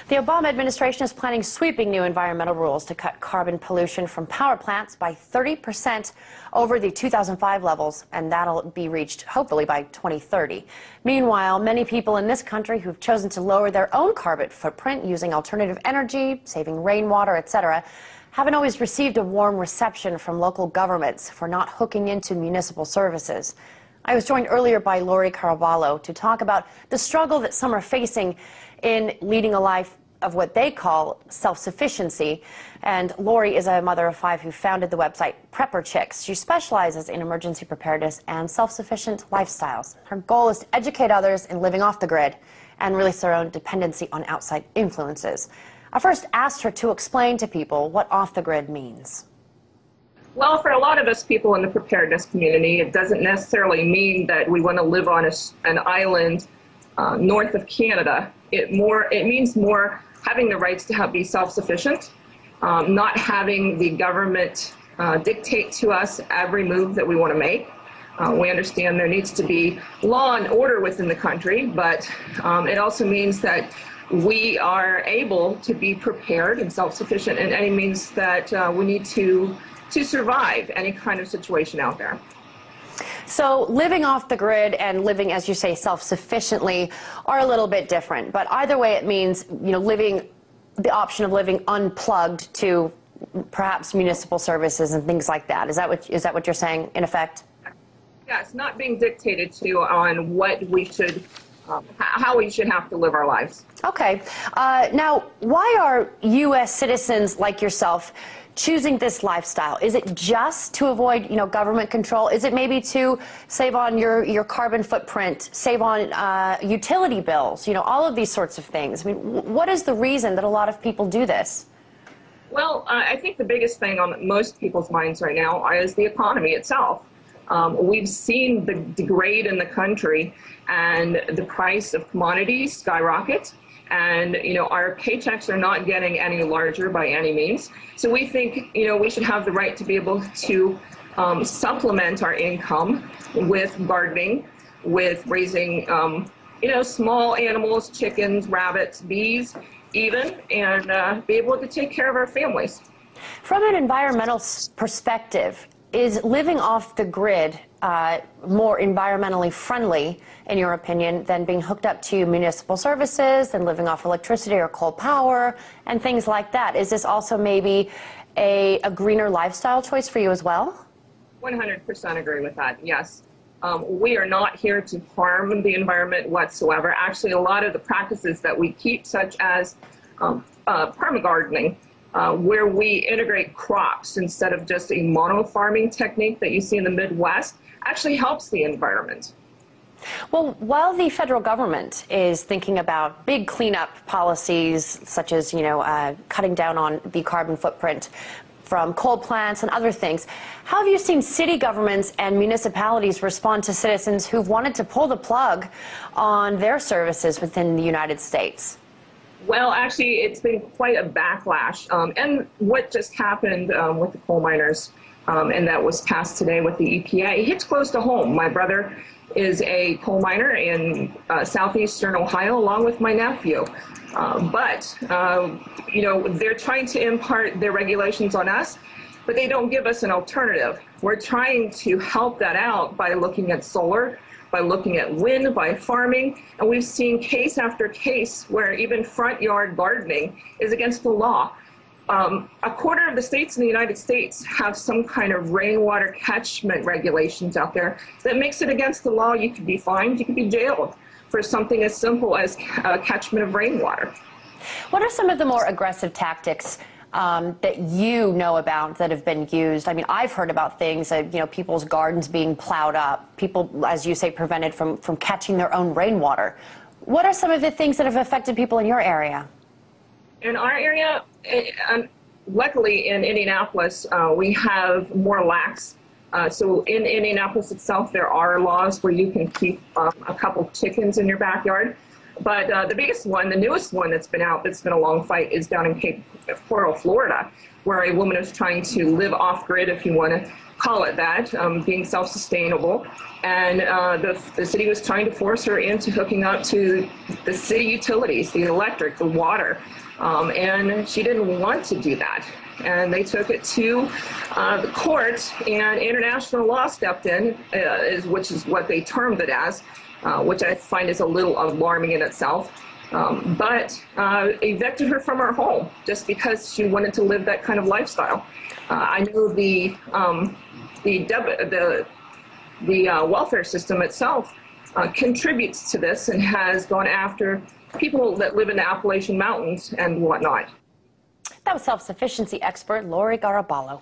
The Obama administration is planning sweeping new environmental rules to cut carbon pollution from power plants by 30% over the 2005 levels, and that'll be reached hopefully by 2030. Meanwhile, many people in this country who've chosen to lower their own carbon footprint using alternative energy, saving rainwater, etc., haven't always received a warm reception from local governments for not hooking into municipal services. I was joined earlier by Lori Caraballo to talk about the struggle that some are facing in leading a life of what they call self-sufficiency. And Lori is a mother of 5 who founded the website Prepper Chicks. She specializes in emergency preparedness and self-sufficient lifestyles. Her goal is to educate others in living off the grid and release their own dependency on outside influences. I first asked her to explain to people what off the grid means. Well, for a lot of us people in the preparedness community, it doesn't necessarily mean that we want to live on an island north of Canada. It means more having the rights to be self-sufficient, not having the government dictate to us every move that we want to make. We understand there needs to be law and order within the country, but it also means that we are able to be prepared and self-sufficient in any means that we need to survive any kind of situation out there. So living off the grid and living, as you say, self-sufficiently are a little bit different. But either way, it means, living the option of living unplugged to perhaps municipal services and things like that. Is that what you're saying, in effect? Yes, not being dictated to on what we should, how we should have to live our lives. Okay. Now, why are U.S. citizens like yourself choosing this lifestyle? Is it just to avoid, government control? Is it maybe to save on your carbon footprint, save on utility bills, all of these sorts of things? I mean, what is the reason that a lot of people do this? Well, I think the biggest thing on most people's minds right now is the economy itself. We've seen the degrade in the country and the price of commodities skyrocket. And, our paychecks are not getting any larger by any means. So we think, we should have the right to be able to supplement our income with gardening, with raising, small animals, chickens, rabbits, bees, even, and be able to take care of our families. From an environmental perspective, is living off the grid more environmentally friendly, in your opinion, than being hooked up to municipal services and living off electricity or coal power and things like that? Is this also maybe a greener lifestyle choice for you as well? 100% agree with that, yes. We are not here to harm the environment whatsoever. Actually, a lot of the practices that we keep, such as permagardening, where we integrate crops instead of just a mono-farming technique that you see in the Midwest, actually helps the environment. Well, while the federal government is thinking about big cleanup policies, such as, cutting down on the carbon footprint from coal plants and other things, how have you seen city governments and municipalities respond to citizens who've wanted to pull the plug on their services within the United States? Well, actually, it's been quite a backlash. And what just happened with the coal miners, and that was passed today with the EPA, it hits close to home. My brother is a coal miner in southeastern Ohio, along with my nephew. But they're trying to impart their regulations on us, but they don't give us an alternative. We're trying to help that out by looking at solar, by looking at wind, by farming, and we've seen case after case where even front yard gardening is against the law. A quarter of the states in the United States have some kind of rainwater catchment regulations out there that makes it against the law. You could be fined, you could be jailed for something as simple as catchment of rainwater. What are some of the more aggressive tactics that you know about that have been used? I mean, I've heard about things, people's gardens being plowed up, people, as you say, prevented from catching their own rainwater. What are some of the things that have affected people in your area? In our area, luckily in Indianapolis, we have more lax. So in Indianapolis itself, there are laws where you can keep a couple chickens in your backyard. But the biggest one, the newest one that's been out, that's been a long fight, is down in Cape Coral, Florida, where a woman is trying to live off-grid, if you want to call it that, being self-sustainable. And the city was trying to force her into hooking up to the city utilities, the electric, the water. And she didn't want to do that. And they took it to the court, and international law stepped in, which is what they termed it as, which I find is a little alarming in itself. But evicted her from her home just because she wanted to live that kind of lifestyle. I know the welfare system itself contributes to this and has gone after people that live in the Appalachian Mountains and whatnot. That was self-sufficiency expert Lori Garaballo.